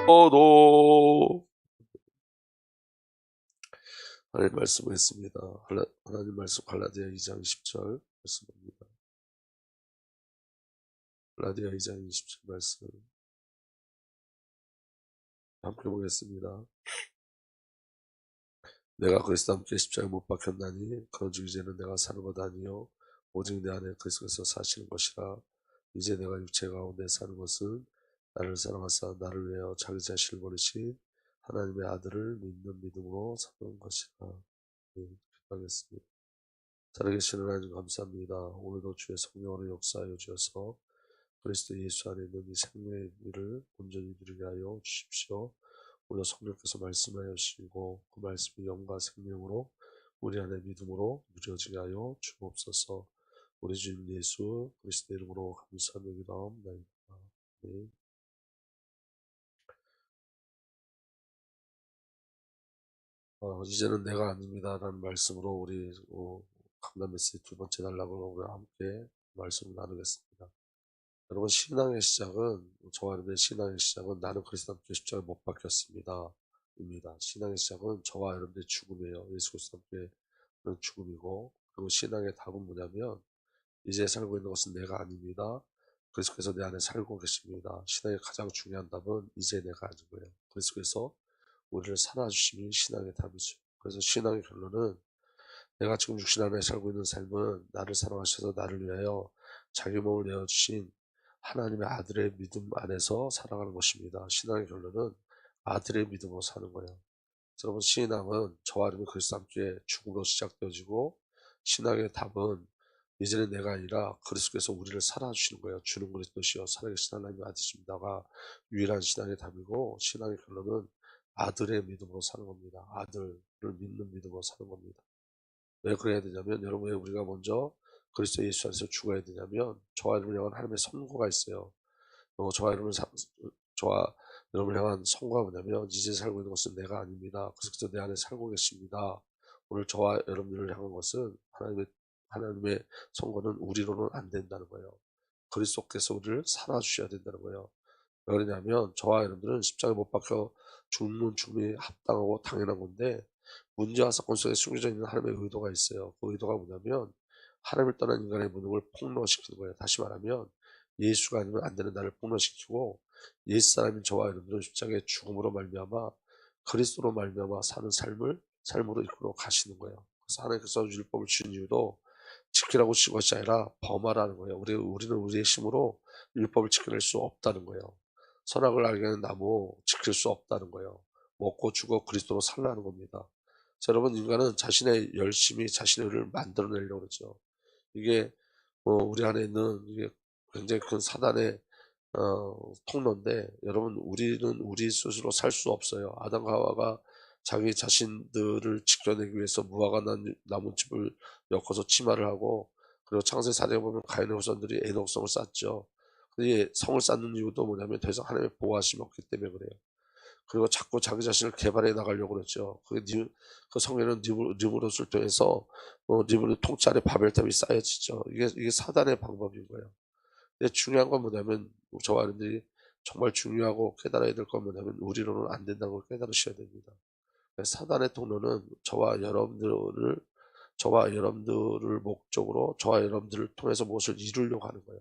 도 하나님 말씀하겠습니다. 하나님 말씀 갈라디아 2장 20절 말씀입니다. 갈라디아 2장 20절 말씀 함께 보겠습니다. 내가 그리스도 함께 십자가에 못 박혔나니 그런즉 이제는 내가 사는 것 아니요 오직 내 안에 그리스도께서 사시는 것이라. 이제 내가 육체 가운데 사는 것은 나를 사랑하사 나를 위하여 자기 자신을 버리신 하나님의 아들을 믿는 믿음으로 사는 것이라. 네, 기도하겠습니다. 살아계신 하나님 감사합니다. 오늘도 주의 성령으로 역사하여 주셔서 그리스도 예수 안에 있는 이 생명의 일을 온전히 누리게 하여 주십시오. 오늘 성령께서 말씀하여 주시고 그 말씀이 영과 생명으로 우리 안에 믿음으로 누려지게 하여 주옵소서. 우리 주님 예수 그리스도 이름으로 감사하며 기도합니다. 네. 이제는 내가 아닙니다 라는 말씀으로 우리 강단 메시지 두 번째 단락으로 우리 함께 말씀을 나누겠습니다. 여러분, 신앙의 시작은, 저와 여러분의 신앙의 시작은 나는 그리스도 함께 십자가에 못 박혔습니다 입니다. 신앙의 시작은 저와 여러분의 죽음이에요. 예수 그리스도 함께는 죽음이고, 그리고 신앙의 답은 뭐냐면 이제 살고 있는 것은 내가 아닙니다. 그리스도께서 내 안에 살고 계십니다. 신앙의 가장 중요한 답은 이제 내가 아닌 거예요. 그리스도께서 우리를 살아주심이 신앙의 답이죠. 그래서 신앙의 결론은 내가 지금 육신 안에 살고 있는 삶은 나를 사랑하셔서 나를 위하여 자기 몸을 내어주신 하나님의 아들의 믿음 안에서 살아가는 것입니다. 신앙의 결론은 아들의 믿음으로 사는 거예요. 여러분, 신앙은 저와 여러분 그리스도 함께 죽음으로 시작되어지고, 신앙의 답은 이제는 내가 아니라 그리스도께서 우리를 살아주시는 거예요. 주는 그리스도시여 살아계신 하나님의 아들이십니다가 유일한 신앙의 답이고, 신앙의 결론은 아들의 믿음으로 사는 겁니다. 아들을 믿는 믿음으로 사는 겁니다. 왜 그래야 되냐면, 여러분, 왜 우리가 먼저 그리스도 예수 안에서 죽어야 되냐면, 저와 여러분을 향한 하나님의 선고가 있어요. 저와 여러분을 향한 선고가 뭐냐면, 이제 살고 있는 것은 내가 아닙니다. 그리스도 내 안에 살고 계십니다. 오늘 저와 여러분들을 향한 것은 하나님의 선고는 우리로는 안 된다는 거예요. 그리스도께서 우리를 살아주셔야 된다는 거예요. 왜 그러냐면 저와 여러분들은 십자가에 못 박혀 죽는 죽음이 합당하고 당연한 건데, 문제와 사건 속에 숨겨져 있는 하나님의 의도가 있어요. 그 의도가 뭐냐면 하나님을 떠난 인간의 무능을 폭로시키는 거예요. 다시 말하면 예수가 아니면 안 되는 나를 폭로시키고, 옛사람인 저와 여러분들은 십자가의 죽음으로 말미암아 그리스도로 말미암아 사는 삶으로 이끌어 가시는 거예요. 그래서 하나님께서 율법을 주신 이유도 지키라고 주신 것이 아니라 범하라는 거예요. 우리는 우리의 힘으로 율법을 지켜낼 수 없다는 거예요. 선악을 알게 하는 나무 지킬 수 없다는 거예요. 먹고 죽어 그리스도로 살라는 겁니다. 자, 여러분, 인간은 자신의 열심히 자신의 의를 만들어내려고 그러죠. 이게 우리 안에 있는 이게 굉장히 큰 사단의 통로인데, 여러분, 우리는 우리 스스로 살 수 없어요. 아담과 하와가 자기 자신들을 지켜내기 위해서 무화과 나뭇잎을 엮어서 치마를 하고, 그리고 창세 4장에 보면 가인의 후손들이 애독성을 쌓죠. 근데 성을 쌓는 이유도 뭐냐면 더 이상 하나님의 보호하심이 없기 때문에 그래요. 그리고 자꾸 자기 자신을 개발해 나가려고 그러죠. 그 성에는 니브롯을 통해서 니브롯 통치 아래 바벨탑이 쌓여지죠. 이게 사단의 방법인 거예요. 근데 중요한 건 뭐냐면 저와 여러분들이 정말 중요하고 깨달아야 될 건 뭐냐면 우리로는 안 된다는 걸 깨달으셔야 됩니다. 사단의 통로는 저와 여러분들을 목적으로 저와 여러분들을 통해서 무엇을 이루려고 하는 거예요.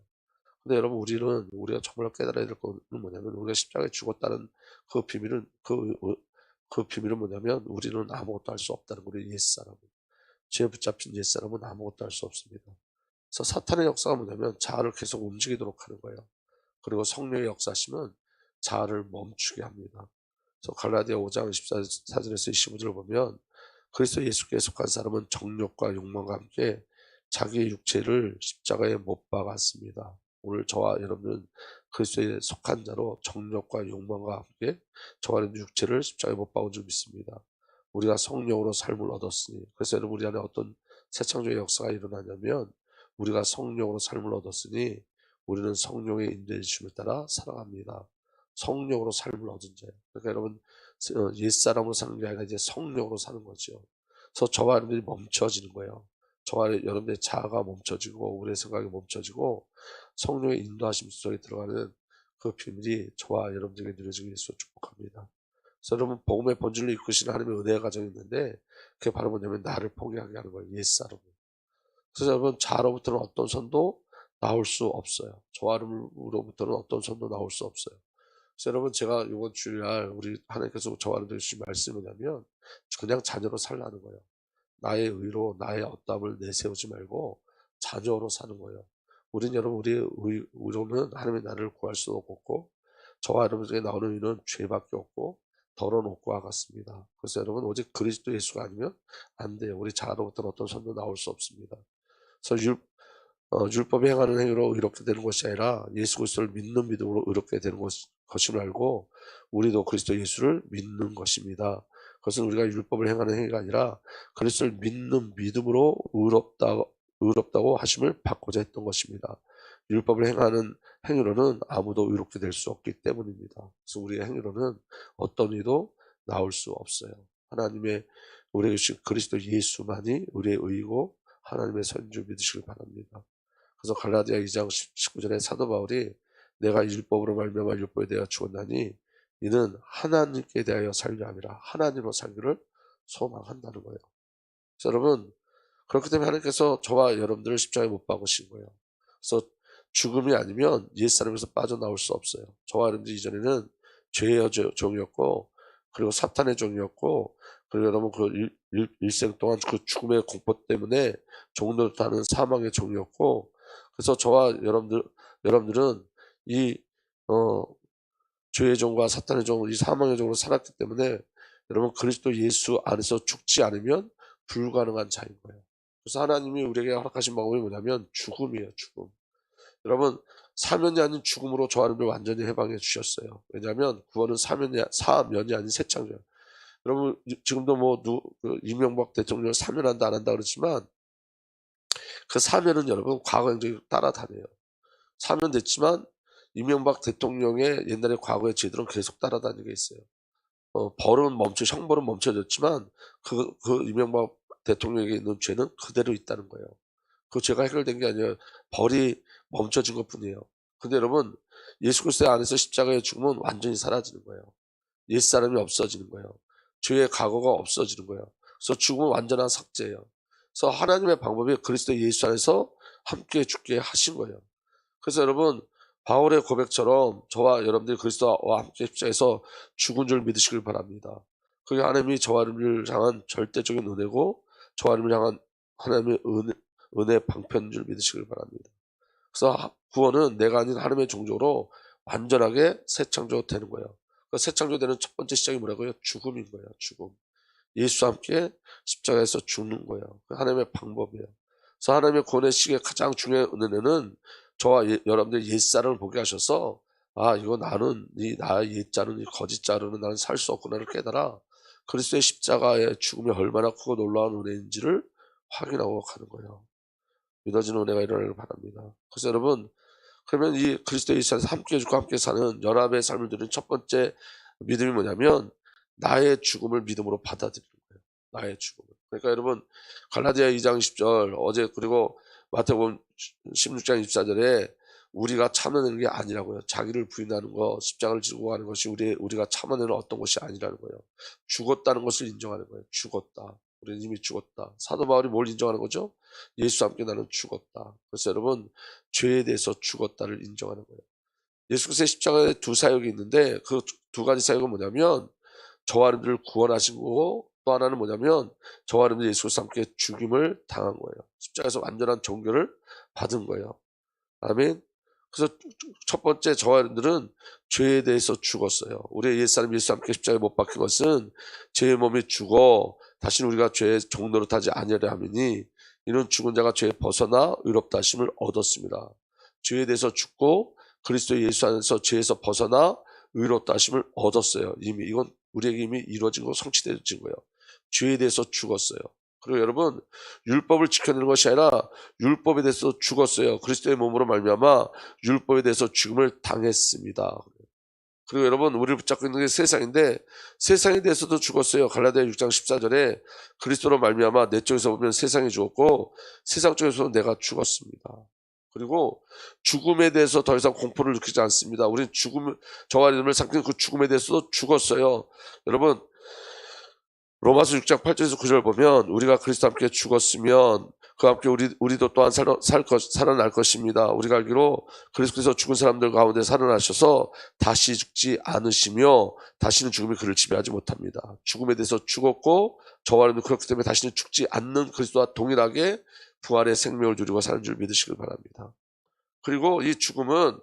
근데 여러분, 우리가 정말 깨달아야 될 거는 뭐냐면 우리가 십자가에 죽었다는 그 비밀은 그 비밀은 뭐냐면 우리는 아무것도 할 수 없다는 거예요. 옛사람은, 죄에 붙잡힌 옛사람은 아무것도 할 수 없습니다. 그래서 사탄의 역사가 뭐냐면 자아를 계속 움직이도록 하는 거예요. 그리고 성령의 역사심은 자아를 멈추게 합니다. 그래서 갈라디아 5장 14절에서 25절을 보면 그리스도 예수께 속한 사람은 정욕과 욕망과 함께 자기의 육체를 십자가에 못 박았습니다. 오늘 저와 여러분은 그리스도에 속한 자로 정욕과 욕망과 함께 저와 여러분 육체를 십자가에 못 박은 줄 믿습니다. 우리가 성령으로 삶을 얻었으니, 그래서 여러분 우리 안에 어떤 새 창조의 역사가 일어나냐면 우리가 성령으로 삶을 얻었으니 우리는 성령의 인도해 주심을 따라 살아갑니다. 성령으로 삶을 얻은 자예요. 그러니까 여러분, 옛사람으로 사는 게 아니라 이제 성령으로 사는 거죠. 그래서 저와 여러분들이 멈춰지는 거예요. 저와 여러분들의 자아가 멈춰지고 우리의 생각이 멈춰지고 성령의 인도하심 속에 들어가는 그 비밀이 저와 여러분들에게 누려지기 위해서 축복합니다. 그래서 여러분, 복음의 본질로 이끄시는 하나님의 은혜의 과정이 있는데, 그게 바로 뭐냐면 나를 포기하게 하는 거예요. 옛사람을. 그래서 여러분, 자로부터는 어떤 선도 나올 수 없어요. 저와 여러분으로부터는 어떤 선도 나올 수 없어요. 그래서 여러분, 제가 이번 주일날 우리 하나님께서 저와 여러분들에게 주신 말씀이 뭐냐면, 그냥 자녀로 살라는 거예요. 나의 의로 나의 어담을 내세우지 말고 자녀로 사는 거예요. 우린 여러분, 우리의 의로는 하나님의 나를 구할 수 없고, 저와 여러분에게 나오는 의는 죄밖에 없고 더러운 옷과 같습니다. 그래서 여러분, 오직 그리스도 예수가 아니면 안 돼요. 우리 자아로부터는 어떤 선도 나올 수 없습니다. 그래서 율법이 행하는 행위로 의롭게 되는 것이 아니라 예수 그리스도를 믿는 믿음으로 의롭게 되는 것임을 알고, 우리도 그리스도 예수를 믿는 것입니다. 그것은 우리가 율법을 행하는 행위가 아니라 그리스도를 믿는 믿음으로 의롭다고 하심을 받고자 했던 것입니다. 율법을 행하는 행위로는 아무도 의롭게 될 수 없기 때문입니다. 그래서 우리의 행위로는 어떤 의도 나올 수 없어요. 하나님의 우리에게 주신 그리스도 예수만이 우리의 의고 하나님의 선줄 믿으시길 바랍니다. 그래서 갈라디아 2장 19절에 사도 바울이 내가 율법으로 말미암아 율법에 대하여 죽었나니 이는 하나님께 대하여 살려 함이라, 하나님으로 살기를 소망한다는 거예요. 그래서 여러분, 그렇기 때문에 하나님께서 저와 여러분들을 십자가에 못 박으신 거예요. 그래서 죽음이 아니면 옛사람에서 빠져나올 수 없어요. 저와 여러분들 이전에는 죄의 종이었고, 그리고 사탄의 종이었고, 그리고 여러분 일생 동안 그 죽음의 공포 때문에 종노릇하는 사망의 종이었고, 그래서 저와 여러분들은 이 죄의 종과 사탄의 종, 이 사망의 종으로 살았기 때문에 여러분, 그리스도 예수 안에서 죽지 않으면 불가능한 자인 거예요. 그래서 하나님이 우리에게 허락하신 방법이 뭐냐면 죽음이에요. 죽음. 여러분, 사면이 아닌 죽음으로 저 하나님을 완전히 해방해 주셨어요. 왜냐하면 구원은 사면이 아닌 새 창조예요. 여러분, 지금도 이명박 대통령을 사면한다 안 한다 그러지만, 그 사면은 여러분 과거 행적이 따라다녀요. 사면됐지만 이명박 대통령의 옛날에 과거의 죄들은 계속 따라다니게 있어요. 형벌은 멈춰졌지만 그 이명박 대통령에게 있는 죄는 그대로 있다는 거예요. 그 죄가 해결된 게 아니라 벌이 멈춰진 것 뿐이에요. 근데 여러분, 예수 그리스도 안에서 십자가의 죽음은 완전히 사라지는 거예요. 옛사람이 없어지는 거예요. 죄의 과거가 없어지는 거예요. 그래서 죽음은 완전한 삭제예요. 그래서 하나님의 방법이 그리스도 예수 안에서 함께 죽게 하신 거예요. 그래서 여러분, 바울의 고백처럼 저와 여러분들이 그리스도와 함께 십자가에서 죽은 줄 믿으시길 바랍니다. 그게 하나님이 저와 여러분을 향한 절대적인 은혜고, 저와 여러분을 향한 하나님의 은혜 방편인 줄 믿으시길 바랍니다. 그래서 구원은 내가 아닌 하나님의 종족으로 완전하게 새 창조가 되는 거예요. 새 창조되는 첫 번째 시작이 뭐라고요? 죽음인 거예요. 죽음. 예수와 함께 십자가에서 죽는 거예요. 하나님의 방법이에요. 그래서 하나님의 구원의 시기에 가장 중요한 은혜는 저와 여러분들 옛사람을 보게 하셔서, 이거 나는 나의 옛자는 이 거짓자로는 나는 살 수 없구나를 깨달아 그리스도의 십자가의 죽음이 얼마나 크고 놀라운 은혜인지를 확인하고 가는 거예요. 믿어지는 은혜가 일어나길 바랍니다. 그래서 여러분, 그러면 이 그리스도 예수 안에서 함께 죽고 함께 사는 연합의 삶을 누리는 첫 번째 믿음이 뭐냐면 나의 죽음을 믿음으로 받아들이는 거예요. 나의 죽음을. 그러니까 여러분, 갈라디아 2장 10절 어제, 그리고 마태복음 16장 24절에 우리가 참아내는 게 아니라고요. 자기를 부인하는 거, 십자가를 지고 가는 것이 우리가 참아내는 어떤 것이 아니라는 거예요. 죽었다는 것을 인정하는 거예요. 죽었다. 우리는 이미 죽었다. 사도 바울이 뭘 인정하는 거죠? 예수와 함께 나는 죽었다. 그래서 여러분, 죄에 대해서 죽었다를 인정하는 거예요. 예수 그리스도의 십자가에 두 사역이 있는데 그 두 가지 사역은 뭐냐면 저와 여러분들을 구원하신 거고, 또 하나는 뭐냐면 저와 여러분들 예수 그리스도와 함께 죽임을 당한 거예요. 십자가에서 완전한 종교를 받은 거예요. 아멘. 그래서 첫 번째, 저와 여러분들은 죄에 대해서 죽었어요. 우리의 옛사람 예수와 함께 십자가에 못 박힌 것은 죄의 몸이 죽어 다시는 우리가 죄의 종노릇하지 아니하려 함이니 이는 죽은 자가 죄에 벗어나 의롭다 하심을 얻었습니다. 죄에 대해서 죽고 그리스도 예수 안에서 죄에서 벗어나 의롭다 하심을 얻었어요. 이건 우리에게 이미 이루어진 거, 성취되어진 거예요. 죄에 대해서 죽었어요. 그리고 여러분, 율법을 지켜내는 것이 아니라 율법에 대해서 죽었어요. 그리스도의 몸으로 말미암아 율법에 대해서 죽음을 당했습니다. 그리고 여러분, 우리를 붙잡고 있는 게 세상인데 세상에 대해서도 죽었어요. 갈라디아 6장 14절에 그리스도로 말미암아 내 쪽에서 보면 세상이 죽었고 세상 쪽에서는 내가 죽었습니다. 그리고 죽음에 대해서 더 이상 공포를 느끼지 않습니다. 우리는 저와 여러분을 삼킨 그 죽음에 대해서도 죽었어요. 여러분, 로마서 6장 8절에서 9절 보면 우리가 그리스도와 함께 죽었으면 그와 함께 우리도 또한 살아날 것입니다. 우리가 알기로 그리스도께서 죽은 사람들 가운데 살아나셔서 다시 죽지 않으시며 다시는 죽음이 그를 지배하지 못합니다. 죽음에 대해서 죽었고 저와 여러분 그렇기 때문에 다시는 죽지 않는 그리스도와 동일하게 부활의 생명을 누리고 사는 줄 믿으시길 바랍니다. 그리고 이 죽음은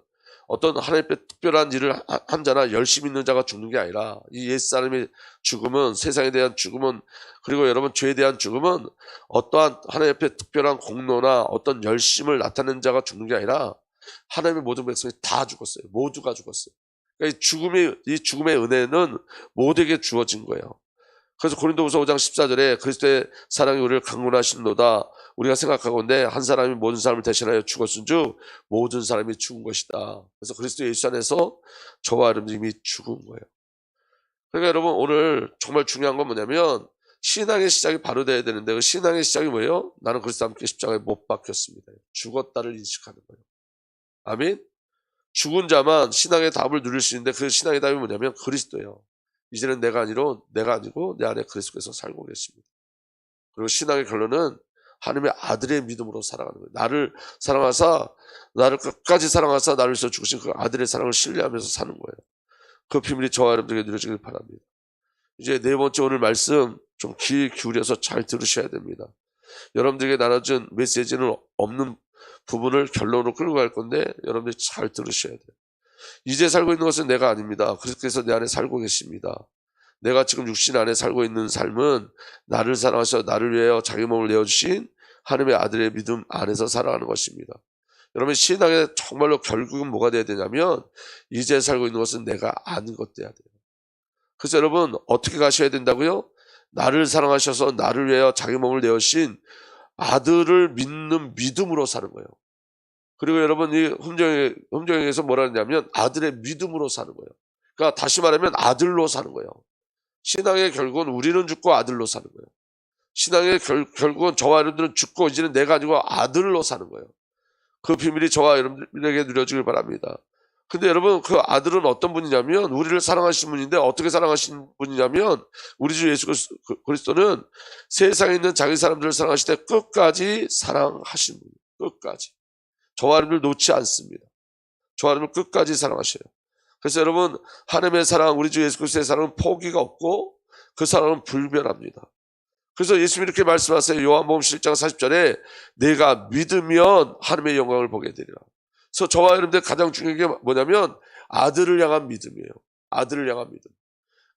어떤 하나님의 특별한 일을 한 자나 열심히 있는 자가 죽는 게 아니라 이 옛사람의 죽음은, 세상에 대한 죽음은, 그리고 여러분 죄에 대한 죽음은 어떠한 하나님 앞에 특별한 공로나 어떤 열심을 나타낸 자가 죽는 게 아니라 하나님의 모든 백성이 다 죽었어요. 모두가 죽었어요. 그러니까 이 죽음의 은혜는 모두에게 주어진 거예요. 그래서 고린도후서 5장 14절에 그리스도의 사랑이 우리를 강론하시는도다. 우리가 생각하건대 한 사람이 모든 사람을 대신하여 죽었은즉 모든 사람이 죽은 것이다. 그래서 그리스도 예수 안에서 저와 여러분이 이미 죽은 거예요. 그러니까 여러분 오늘 정말 중요한 건 뭐냐면 신앙의 시작이 바로 돼야 되는데 그 신앙의 시작이 뭐예요? 나는 그리스도와 함께 십자가에 못 박혔습니다. 죽었다를 인식하는 거예요. 아멘? 죽은 자만 신앙의 답을 누릴 수 있는데 그 신앙의 답이 뭐냐면 그리스도예요. 이제는 내가 아니고 내 안에 그리스도께서 살고 계십니다. 그리고 신앙의 결론은 하나님의 아들의 믿음으로 살아가는 거예요. 나를 끝까지 사랑하사 나를 위해서 죽으신 그 아들의 사랑을 신뢰하면서 사는 거예요. 그 비밀이 저와 여러분들에게 누려지길 바랍니다. 이제 네 번째 오늘 말씀 좀 귀 기울여서 잘 들으셔야 됩니다. 여러분들에게 나눠준 메시지는 없는 부분을 결론으로 끌고 갈 건데 여러분들이 잘 들으셔야 돼요. 이제 살고 있는 것은 내가 아닙니다. 그리스도께서 내 안에 살고 계십니다. 내가 지금 육신 안에 살고 있는 삶은 나를 사랑하셔 나를 위하여 자기 몸을 내어주신 하나님의 아들의 믿음 안에서 살아가는 것입니다. 여러분 신앙에 정말로 결국은 뭐가 돼야 되냐면 이제 살고 있는 것은 내가 아는 것 돼야 돼요. 그래서 여러분 어떻게 가셔야 된다고요? 나를 사랑하셔서 나를 위하여 자기 몸을 내어주신 아들을 믿는 믿음으로 사는 거예요. 그리고 여러분 이 흠정에서 뭐라 했냐면 아들의 믿음으로 사는 거예요. 그러니까 다시 말하면 아들로 사는 거예요. 신앙의 결국은 우리는 죽고 아들로 사는 거예요. 신앙의 결국은 저와 여러분들은 죽고 이제는 내가 아니고 아들로 사는 거예요. 그 비밀이 저와 여러분들에게 누려지길 바랍니다. 근데 여러분 그 아들은 어떤 분이냐면 우리를 사랑하신 분인데 어떻게 사랑하신 분이냐면 우리 주 예수 그리스도는 세상에 있는 자기 사람들을 사랑하실 때 끝까지 사랑하신 분이에요. 끝까지. 저와 여러분을 놓지 않습니다. 저와 여러분을 끝까지 사랑하셔요. 그래서 여러분 하나님의 사랑, 우리 주 예수 그리스도의 사랑은 포기가 없고 그 사랑은 불변합니다. 그래서 예수님이 이렇게 말씀하세요. 요한복음 7장 40절에 내가 믿으면 하나님의 영광을 보게 되리라. 그래서 저와 여러분들 가장 중요한 게 뭐냐면 아들을 향한 믿음이에요. 아들을 향한 믿음.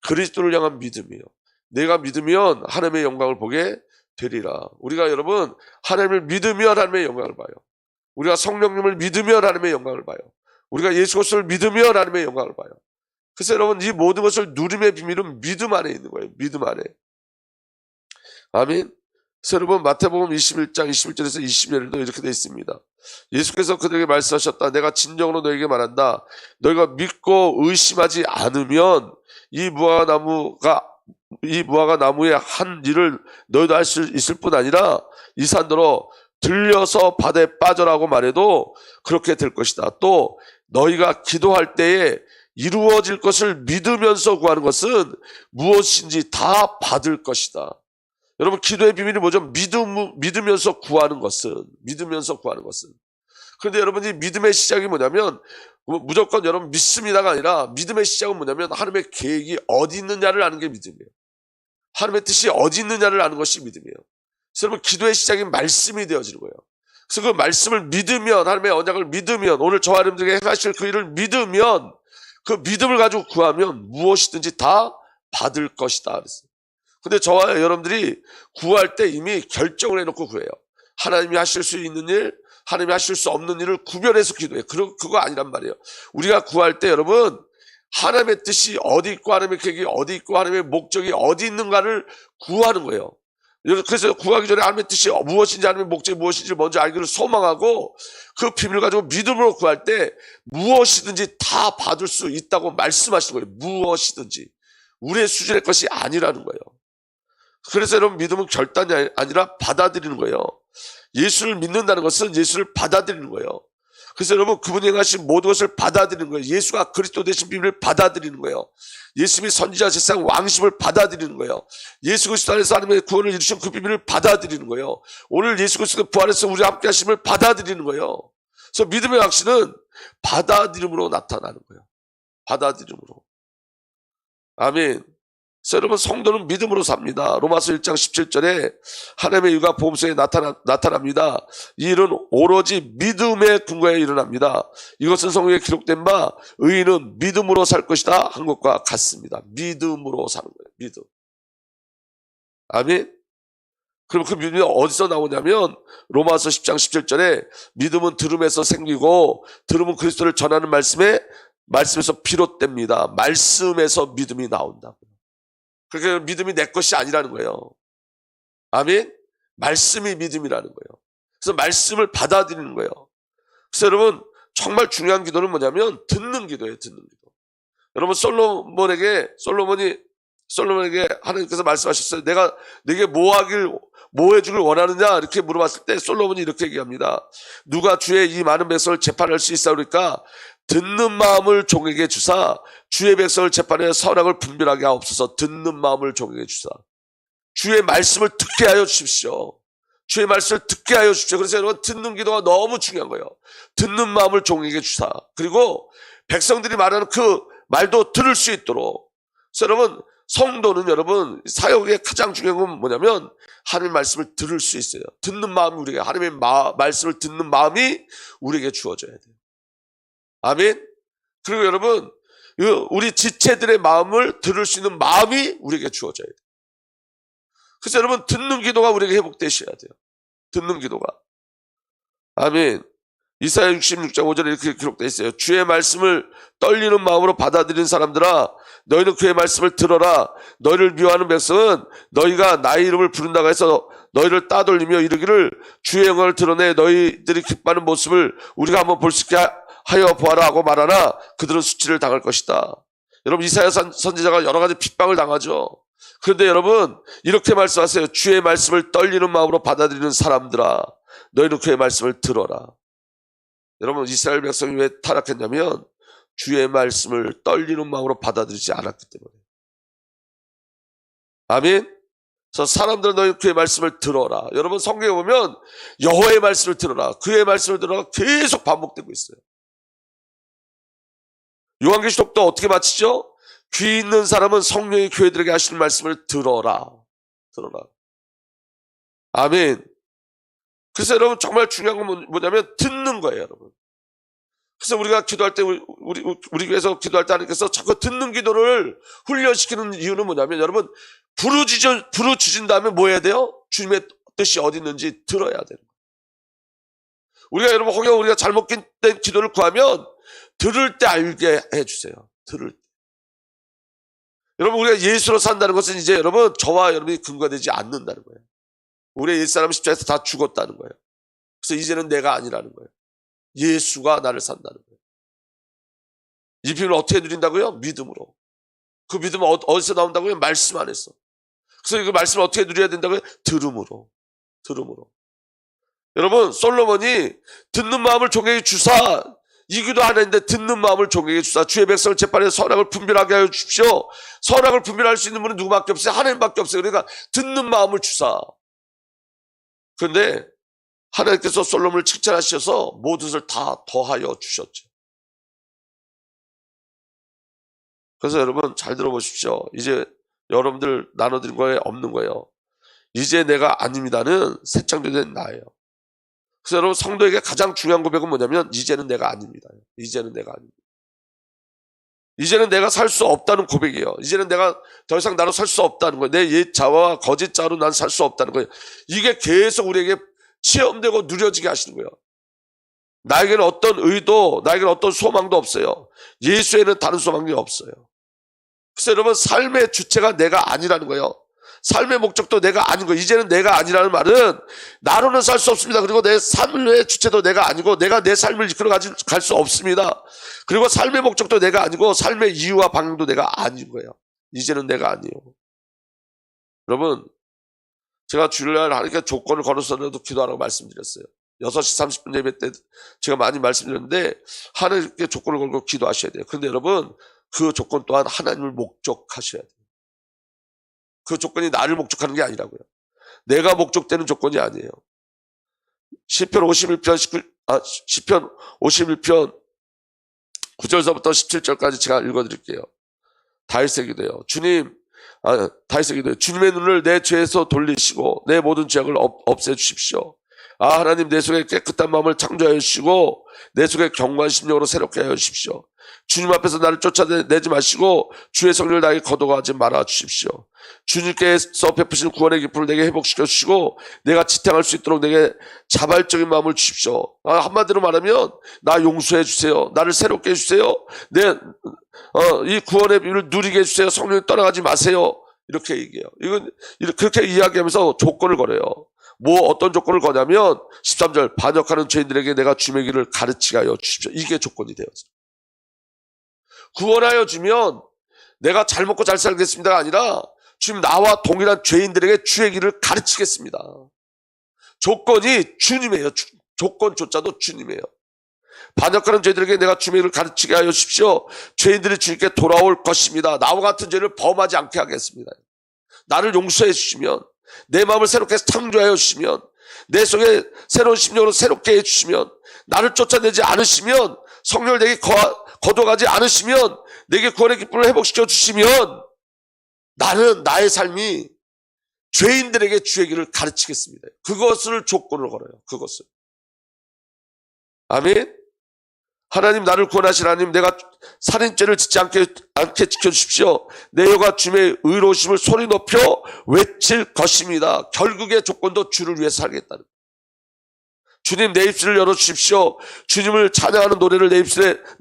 그리스도를 향한 믿음이에요. 내가 믿으면 하나님의 영광을 보게 되리라. 우리가 여러분 하나님을 믿으면 하나님의 영광을 봐요. 우리가 성령님을 믿으면 하나님의 영광을 봐요. 우리가 예수 그리스도를 믿으면 하나님의 영광을 봐요. 그래서 여러분 이 모든 것을 누림의 비밀은 믿음 안에 있는 거예요. 믿음 안에. 아멘. 그래서 여러분 마태복음 21장 21절에서 20절에도 이렇게 되어 있습니다. 예수께서 그들에게 말씀하셨다. 내가 진정으로 너에게 말한다. 너희가 믿고 의심하지 않으면 이 무화과 나무의 한 일을 너희도 할 수 있을 뿐 아니라 이 산더러 들려서 바다에 빠져라고 말해도 그렇게 될 것이다. 또 너희가 기도할 때에 이루어질 것을 믿으면서 구하는 것은 무엇인지 다 받을 것이다. 여러분 기도의 비밀이 뭐죠? 믿으면서 구하는 것은. 그런데 여러분 이 믿음의 시작이 뭐냐면 무조건 여러분 믿습니다가 아니라 믿음의 시작은 뭐냐면 하나님의 계획이 어디 있느냐를 아는 게 믿음이에요. 하나님의 뜻이 어디 있느냐를 아는 것이 믿음이에요. 그래서 여러분 기도의 시작이 말씀이 되어지는 거예요. 그래서 그 말씀을 믿으면 하나님의 언약을 믿으면 오늘 저와 여러분들에게 행하실 그 일을 믿으면 그 믿음을 가지고 구하면 무엇이든지 다 받을 것이다 그랬어요. 근데 저와 여러분들이 구할 때 이미 결정을 해놓고 구해요. 하나님이 하실 수 있는 일, 하나님이 하실 수 없는 일을 구별해서 기도해요. 그거 아니란 말이에요. 우리가 구할 때 여러분 하나님의 뜻이 어디 있고 하나님의 계획이 어디 있고 하나님의 목적이 어디 있는가를 구하는 거예요. 그래서 구하기 전에 하나님의 뜻이 무엇인지 하나님의 목적이 무엇인지 먼저 알기를 소망하고 그 비밀을 가지고 믿음으로 구할 때 무엇이든지 다 받을 수 있다고 말씀하시는 거예요. 무엇이든지. 우리의 수준의 것이 아니라는 거예요. 그래서 여러분 믿음은 결단이 아니라 받아들이는 거예요. 예수를 믿는다는 것은 예수를 받아들이는 거예요. 그래서 여러분, 그분이 행하신 모든 것을 받아들이는 거예요. 예수가 그리스도 되신 비밀을 받아들이는 거예요. 예수님이 선지자, 제사장, 왕심을 받아들이는 거예요. 예수 그리스도 안에서 하나님의 구원을 이루신 그 비밀을 받아들이는 거예요. 오늘 예수 그리스도 부활해서 우리 함께 하심을 받아들이는 거예요. 그래서 믿음의 확신은 받아들임으로 나타나는 거예요. 받아들임으로. 아멘. 그래서 여러분, 성도는 믿음으로 삽니다. 로마서 1장 17절에 하나님의 의가 보험성에 나타납니다. 이 일은 오로지 믿음의 근거에 일어납니다. 이것은 성경에 기록된 바 의인은 믿음으로 살 것이다 한 것과 같습니다. 믿음으로 사는 거예요. 믿음. 아멘. 그럼 그 믿음이 어디서 나오냐면 로마서 10장 17절에 믿음은 들음에서 생기고 들음은 그리스도를 전하는 말씀에서 비롯됩니다. 말씀에서 믿음이 나온다고요. 그러니까 믿음이 내 것이 아니라는 거예요. 아멘? 말씀이 믿음이라는 거예요. 그래서 말씀을 받아들이는 거예요. 그래서 여러분, 정말 중요한 기도는 뭐냐면 듣는 기도예요. 듣는 기도. 여러분, 솔로몬에게 하나님께서 말씀하셨어요. 내가 네게 뭐 해주길 원하느냐 이렇게 물어봤을 때 솔로몬이 이렇게 얘기합니다. 누가 주의 이 많은 백성을 재판할 수 있사오리까? 듣는 마음을 종에게 주사 주의 백성을 재판해 선악을 분별하게 하옵소서. 듣는 마음을 종에게 주사. 주의 말씀을 듣게 하여 주십시오. 주의 말씀을 듣게 하여 주십시오. 그래서 여러분, 듣는 기도가 너무 중요한 거예요. 듣는 마음을 종에게 주사. 그리고 백성들이 말하는 그 말도 들을 수 있도록. 그래서 여러분, 성도는 여러분, 사역의 가장 중요한 건 뭐냐면 하나님의 말씀을 들을 수 있어요. 듣는 마음이 우리에게, 하나님의 말씀을 듣는 마음이 우리에게 주어져야 돼요. 아멘. 그리고 여러분, 우리 지체들의 마음을 들을 수 있는 마음이 우리에게 주어져야 돼요. 그래서 여러분, 듣는 기도가 우리에게 회복되셔야 돼요. 듣는 기도가. 아멘. 이사야 66장 5절에 이렇게 기록되어 있어요. 주의 말씀을 떨리는 마음으로 받아들인 사람들아, 너희는 그의 말씀을 들어라. 너희를 미워하는 백성은 너희가 나의 이름을 부른다고 해서 너희를 따돌리며 이르기를 주의 영광을 드러내 너희들이 기뻐하는 모습을 우리가 한번 볼 수 있게 하여 보아라 하고 말하나 그들은 수치를 당할 것이다. 여러분, 이사야 선지자가 여러 가지 핍박을 당하죠. 그런데 여러분, 이렇게 말씀하세요. 주의 말씀을 떨리는 마음으로 받아들이는 사람들아, 너희는 그의 말씀을 들어라. 여러분, 이스라엘 백성이 왜 타락했냐면 주의 말씀을 떨리는 마음으로 받아들이지 않았기 때문에. 아멘. 그래서 사람들은 너희 그의 말씀을 들어라. 여러분, 성경에 보면 여호와의 말씀을 들어라, 그의 말씀을 들어라 계속 반복되고 있어요. 요한계시록도 어떻게 마치죠? 귀 있는 사람은 성령이 교회들에게 하시는 말씀을 들어라. 들어라. 아멘. 그래서 여러분, 정말 중요한 건 뭐냐면 듣는 거예요, 여러분. 그래서 우리가 기도할 때, 우리 교회에서 기도할 때 하나님께서 자꾸 듣는 기도를 훈련시키는 이유는 뭐냐면, 여러분, 부르짖은 다음에 뭐 해야 돼요? 주님의 뜻이 어디 있는지 들어야 되는 거예요. 우리가 여러분, 혹여 우리가 잘못된 기도를 구하면 들을 때 알게 해주세요. 들을 때. 여러분, 우리가 예수로 산다는 것은 이제 여러분, 저와 여러분이 근거되지 않는다는 거예요. 우리의 옛사람은 십자가에서 다 죽었다는 거예요. 그래서 이제는 내가 아니라는 거예요. 예수가 나를 산다는 거예요. 이 비밀을 어떻게 누린다고요? 믿음으로. 그 믿음은 어디서 나온다고요? 말씀 안에서. 그래서 그 말씀을 어떻게 누려야 된다고요? 들음으로. 들음으로. 여러분, 솔로몬이 듣는 마음을 종에게 주사, 이 기도 안 했는데 듣는 마음을 종에게 주사, 주의 백성을 재판해 선악을 분별하게 하여 주십시오. 선악을 분별할 수 있는 분은 누구밖에 없어요? 하나님밖에 없어요. 그러니까 듣는 마음을 주사. 그런데 하나님께서 솔로몬을 칭찬하셔서 모든 것을 다 더하여 주셨죠. 그래서 여러분, 잘 들어보십시오. 이제 여러분들 나눠드린 거에 없는 거예요. 이제 내가 아닙니다는 새 창조된 나예요. 그래서 여러분, 성도에게 가장 중요한 고백은 뭐냐면 이제는 내가 아닙니다. 이제는 내가 아닙니다. 이제는 내가 살 수 없다는 고백이에요. 이제는 내가 더 이상 나로 살 수 없다는 거예요. 내 옛 자와 거짓 자로 난 살 수 없다는 거예요. 이게 계속 우리에게 체험되고 누려지게 하시는 거예요. 나에게는 어떤 의도, 나에게는 어떤 소망도 없어요. 예수에는 다른 소망이 없어요. 그래서 여러분, 삶의 주체가 내가 아니라는 거예요. 삶의 목적도 내가 아닌 거예요. 이제는 내가 아니라는 말은 나로는 살 수 없습니다. 그리고 내 삶의 주체도 내가 아니고 내가 내 삶을 이끌어갈 수 없습니다. 그리고 삶의 목적도 내가 아니고 삶의 이유와 방향도 내가 아닌 거예요. 이제는 내가 아니에요. 여러분, 제가 주일날 하나님께 조건을 걸어서라도 기도하라고 말씀드렸어요. 6시 30분 예배 때 제가 많이 말씀드렸는데 하나님께 조건을 걸고 기도하셔야 돼요. 그런데 여러분, 그 조건 또한 하나님을 목적하셔야 돼요. 그 조건이 나를 목적하는 게 아니라고요. 내가 목적되는 조건이 아니에요. 시편 51편 9절서부터 17절까지 제가 읽어드릴게요. 다윗의 기도예요. 다윗의 기도예요. 주님의 눈을 내 죄에서 돌리시고 내 모든 죄악을 없애주십시오. 하나님, 내 속에 깨끗한 마음을 창조하여 주시고 내 속에 경건한 심령으로 새롭게 하여 주십시오. 주님 앞에서 나를 쫓아내지 마시고 주의 성령을 나에게 거둬가지 말아 주십시오. 주님께서 베푸신 구원의 기쁨을 내게 회복시켜 주시고 내가 지탱할 수 있도록 내게 자발적인 마음을 주십시오. 한마디로 말하면 나 용서해 주세요. 나를 새롭게 해주세요. 이 구원의 비밀을 누리게 해주세요. 성령이 떠나가지 마세요. 이렇게 얘기해요. 그렇게 이야기하면서 조건을 걸어요. 어떤 조건을 거냐면 13절, 반역하는 죄인들에게 내가 주의 길을 가르치게 하여 주십시오. 이게 조건이 되어서 구원하여 주면 내가 잘 먹고 잘 살겠습니다가 아니라 지금 나와 동일한 죄인들에게 주의 길을 가르치겠습니다. 조건이 주님이에요. 조건조차도 주님이에요. 반역하는 죄인들에게 내가 주의 길을 가르치게 하여 주십시오. 죄인들이 주님께 돌아올 것입니다. 나와 같은 죄를 범하지 않게 하겠습니다. 나를 용서해 주시면, 내 마음을 새롭게 창조하여 주시면, 내 속에 새로운 심령으로 새롭게 해주시면, 나를 쫓아내지 않으시면, 성령을 내게 거둬가지 않으시면, 내게 구원의 기쁨을 회복시켜 주시면 나는 나의 삶이 죄인들에게 주의 길을 가르치겠습니다. 그것을 조건으로 걸어요. 그것을. 아멘. 하나님, 나를 구원하신 하나님, 내가 살인죄를 짓지 않게 지켜주십시오. 내 혀가 주님의 의로우심을 소리 높여 외칠 것입니다. 결국의 조건도 주를 위해 살겠다는. 주님, 내 입술을 열어주십시오. 주님을 찬양하는 노래를 내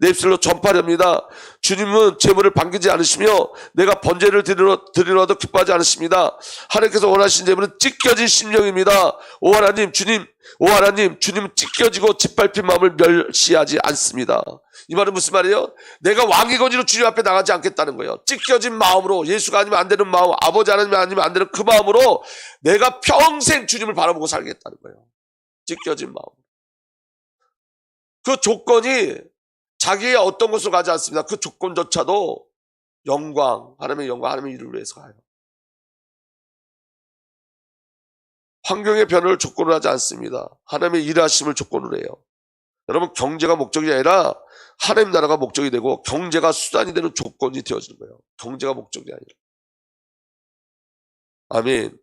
입술로 전파합니다. 주님은 재물을 반기지 않으시며 내가 번제를 드리러도 기뻐하지 않으십니다. 하나님께서 원하신 재물은 찢겨진 심령입니다. 오 하나님, 주님은 찢겨지고 짓밟힌 마음을 멸시하지 않습니다. 이 말은 무슨 말이에요? 내가 왕의 권위로 주님 앞에 나가지 않겠다는 거예요. 찢겨진 마음으로, 예수가 아니면 안 되는 마음, 아버지 하나님 아니면 안 되는 그 마음으로 내가 평생 주님을 바라보고 살겠다는 거예요. 찢겨진 마음. 그 조건이 자기의 어떤 것을 가지 않습니다. 그 조건조차도 하나님의 영광, 하나님의 일을 위해서 가요. 환경의 변화를 조건으로 하지 않습니다. 하나님의 일하심을 조건으로 해요. 여러분, 경제가 목적이 아니라 하나님 나라가 목적이 되고 경제가 수단이 되는 조건이 되어지는 거예요. 경제가 목적이 아니라. 아멘.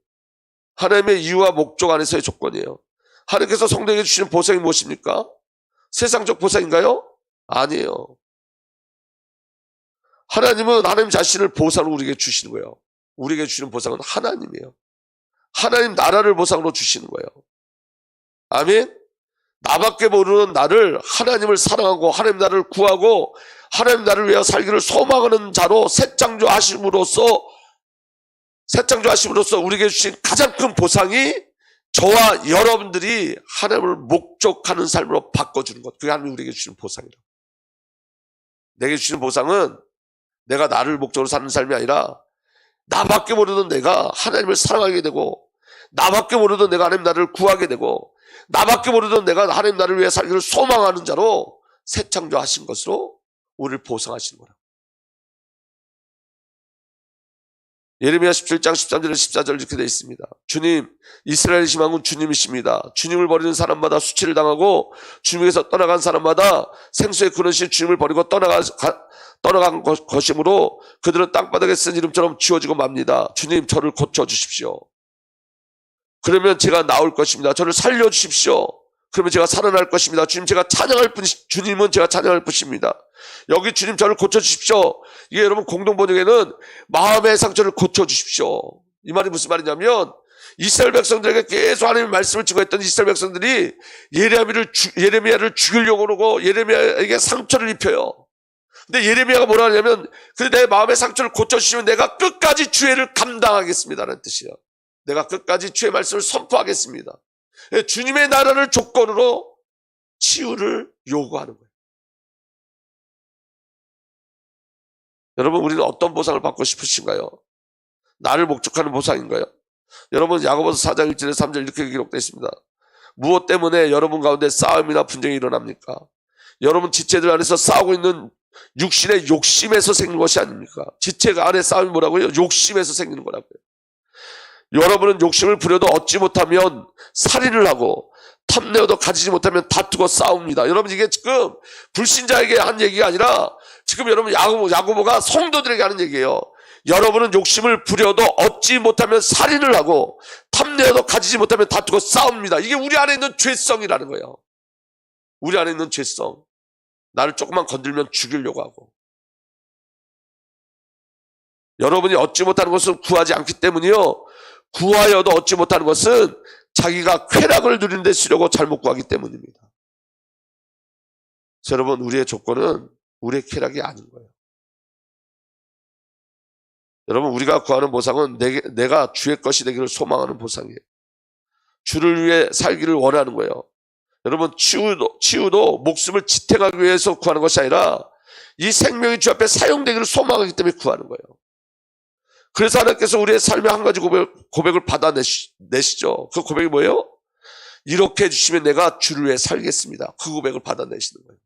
하나님의 이유와 목적 안에서의 조건이에요. 하나님께서 성도에게 주시는 보상이 무엇입니까? 세상적 보상인가요? 아니에요. 하나님은 하나님 자신을 보상으로 우리에게 주시는 거예요. 우리에게 주시는 보상은 하나님이에요. 하나님 나라를 보상으로 주시는 거예요. 아멘. 나밖에 모르는 나를, 하나님을 사랑하고 하나님 나라를 구하고 하나님 나라를 위하여 살기를 소망하는 자로 새 창조하심으로써 우리에게 주신 가장 큰 보상이 저와 여러분들이 하나님을 목적하는 삶으로 바꿔주는 것. 그게 하나님이 우리에게 주시는 보상이라고. 내게 주시는 보상은 내가 나를 목적으로 사는 삶이 아니라 나밖에 모르는 내가 하나님을 사랑하게 되고, 나밖에 모르는 내가 하나님 나라를 구하게 되고, 나밖에 모르는 내가 하나님 나라를 위해 살기를 소망하는 자로 새 창조하신 것으로 우리를 보상하시는 거라고. 예레미야 17장 13절에 14절 이렇게 되어 있습니다. 주님, 이스라엘의 희망은 주님이십니다. 주님을 버리는 사람마다 수치를 당하고 주님에서 떠나간 사람마다 생수의 그릇이 주님을 버리고 떠나간 것이므로 그들은 땅바닥에 쓴 이름처럼 지워지고 맙니다. 주님, 저를 고쳐주십시오. 그러면 제가 나올 것입니다. 저를 살려주십시오. 그러면 제가 살아날 것입니다. 주님은 제가 찬양할 뿐입니다. 여기 주님 저를 고쳐주십시오. 이게 여러분 공동번역에는 마음의 상처를 고쳐주십시오. 이 말이 무슨 말이냐면, 이스라엘 백성들에게 계속 하나님의 말씀을 증거했던 이스라엘 백성들이 예레미야를 죽이려고 그러고 예레미야에게 상처를 입혀요. 근데 예레미야가 뭐라 하냐면, 내 마음의 상처를 고쳐주시면 내가 끝까지 주의를 감당하겠습니다라는 뜻이에요. 내가 끝까지 주의 말씀을 선포하겠습니다. 주님의 나라를 조건으로 치유를 요구하는 거예요. 여러분, 우리는 어떤 보상을 받고 싶으신가요? 나를 목적하는 보상인가요? 여러분 야고보서 4장 1절에 3절 이렇게 기록되어 있습니다. 무엇 때문에 여러분 가운데 싸움이나 분쟁이 일어납니까? 여러분 지체들 안에서 싸우고 있는 육신의 욕심에서 생긴 것이 아닙니까? 지체가 안에 싸움이 뭐라고요? 욕심에서 생기는 거라고요. 여러분은 욕심을 부려도 얻지 못하면 살인을 하고 탐내어도 가지지 못하면 다투고 싸웁니다. 여러분 이게 지금 불신자에게 한 얘기가 아니라 지금 여러분 야고보가 성도들에게 하는 얘기예요. 여러분은 욕심을 부려도 얻지 못하면 살인을 하고 탐내어도 가지지 못하면 다투고 싸웁니다. 이게 우리 안에 있는 죄성이라는 거예요. 우리 안에 있는 죄성. 나를 조금만 건들면 죽이려고 하고. 여러분이 얻지 못하는 것은 구하지 않기 때문이요. 구하여도 얻지 못하는 것은 자기가 쾌락을 누리는 데 쓰려고 잘못 구하기 때문입니다. 그래서 여러분 우리의 조건은 우리의 쾌락이 아닌 거예요. 여러분 우리가 구하는 보상은 내가 주의 것이 되기를 소망하는 보상이에요. 주를 위해 살기를 원하는 거예요. 여러분 치유도 목숨을 지탱하기 위해서 구하는 것이 아니라 이 생명이 주 앞에 사용되기를 소망하기 때문에 구하는 거예요. 그래서 하나님께서 우리의 삶의 한 가지 고백을 받아내시죠. 그 고백이 뭐예요? 이렇게 해주시면 내가 주를 위해 살겠습니다. 그 고백을 받아내시는 거예요.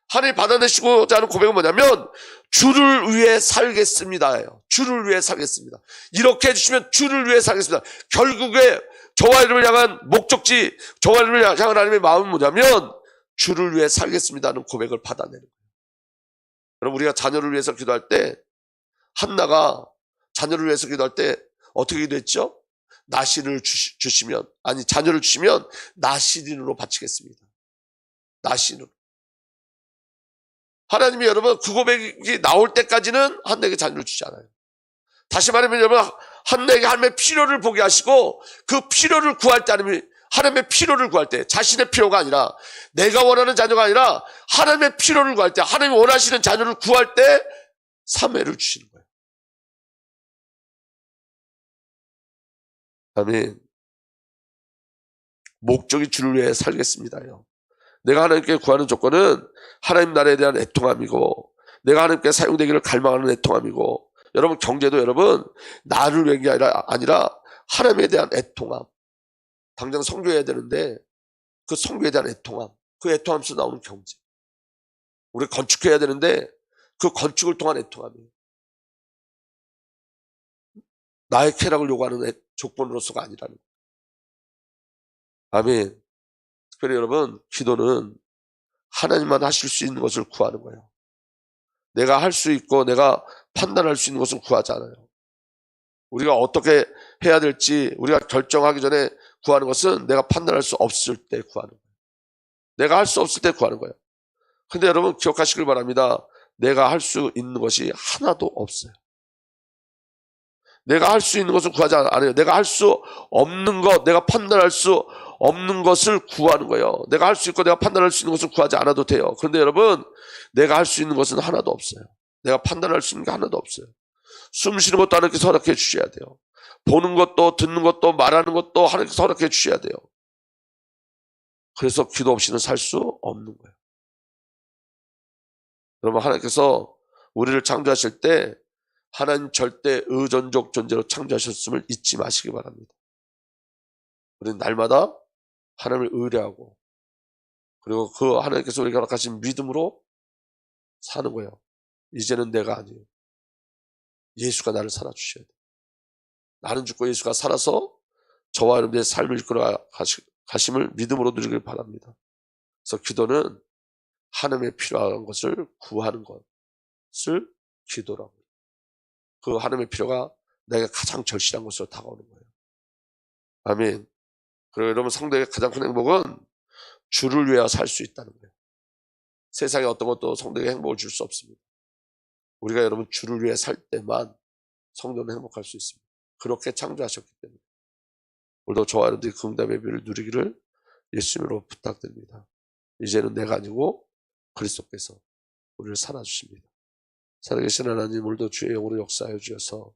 하나님 받아내시고자 하는 고백은 뭐냐면 주를 위해 살겠습니다예요. 주를 위해 살겠습니다. 이렇게 해주시면 주를 위해 살겠습니다. 결국에 저와 여러분을 향한 목적지, 저와 여러분을 향한 하나님의 마음은 뭐냐면 주를 위해 살겠습니다는 고백을 받아내는 거예요. 여러분 우리가 자녀를 위해서 기도할 때 한나가 자녀를 위해서 기도할 때 어떻게 기도했죠? 나시를 주시면, 아니 자녀를 주시면 나시린으로 바치겠습니다. 나시린으로. 하나님이 여러분 그 고백이 나올 때까지는 한나에게 자녀를 주지 않아요. 다시 말하면 여러분 한나에게 하나님의 필요를 보게 하시고 그 필요를 구할 때 하나님의 필요를 구할 때 자신의 필요가 아니라 내가 원하는 자녀가 아니라 하나님의 필요를 구할 때 하나님이 원하시는 자녀를 구할 때 사매를 주시는 거예요. 아멘. 목적이 주를 위해 살겠습니다요. 내가 하나님께 구하는 조건은 하나님 나라에 대한 애통함이고 내가 하나님께 사용되기를 갈망하는 애통함이고 여러분 경제도 여러분 나를 위한 게 아니라 하나님에 대한 애통함. 당장 선교해야 되는데 그 선교에 대한 애통함. 그 애통함에서 나오는 경제. 우리 건축해야 되는데 그 건축을 통한 애통함이에요. 나의 쾌락을 요구하는 조건으로서가 아니라는 거예요. 아멘. 특별히 여러분 기도는 하나님만 하실 수 있는 것을 구하는 거예요. 내가 할 수 있고 내가 판단할 수 있는 것을 구하지 않아요. 우리가 어떻게 해야 될지 우리가 결정하기 전에 구하는 것은 내가 판단할 수 없을 때 구하는 거예요. 내가 할 수 없을 때 구하는 거예요. 근데 여러분 기억하시길 바랍니다. 내가 할 수 있는 것이 하나도 없어요. 내가 할 수 있는 것을 구하지 않아요. 내가 할 수 없는 것, 내가 판단할 수 없는 것을 구하는 거예요. 내가 할 수 있고 내가 판단할 수 있는 것을 구하지 않아도 돼요. 그런데 여러분 내가 할 수 있는 것은 하나도 없어요. 내가 판단할 수 있는 게 하나도 없어요. 숨 쉬는 것도 하나님께서 허락해 주셔야 돼요. 보는 것도 듣는 것도 말하는 것도 하나님께서 허락해 주셔야 돼요. 그래서 기도 없이는 살 수 없는 거예요. 여러분 하나님께서 우리를 창조하실 때 하나님 절대 의존적 존재로 창조하셨음을 잊지 마시기 바랍니다. 우리는 날마다 하나님을 의뢰하고 그리고 그 하나님께서 우리가 허락하신 믿음으로 사는 거예요. 이제는 내가 아니에요. 예수가 나를 살아주셔야 돼요. 나는 죽고 예수가 살아서 저와 여러분의 삶을 이끌어 가심을 믿음으로 누리길 바랍니다. 그래서 기도는 하나님의 필요한 것을 구하는 것을 기도라고 해요. 그 하나님의 필요가 내가 가장 절실한 것으로 다가오는 거예요. 아멘. 그리고 여러분 성도의 가장 큰 행복은 주를 위하여 살 수 있다는 거예요. 세상에 어떤 것도 성도에게 행복을 줄 수 없습니다. 우리가 여러분 주를 위해 살 때만 성도는 행복할 수 있습니다. 그렇게 창조하셨기 때문에 오늘도 저와 여러분들이 그 응답의 비를 누리기를 예수님으로 부탁드립니다. 이제는 내가 아니고 그리스도께서 우리를 살아주십니다. 살아계신 하나님 오늘도 주의 영으로 역사하여 주셔서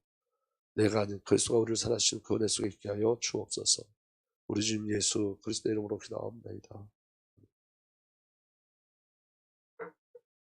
내가 아닌 그리스도가 우리를 살아주신 그 은혜 속에 있게 하여 주옵소서. 우리 주님 예수 그리스도의 이름으로 기도합니다.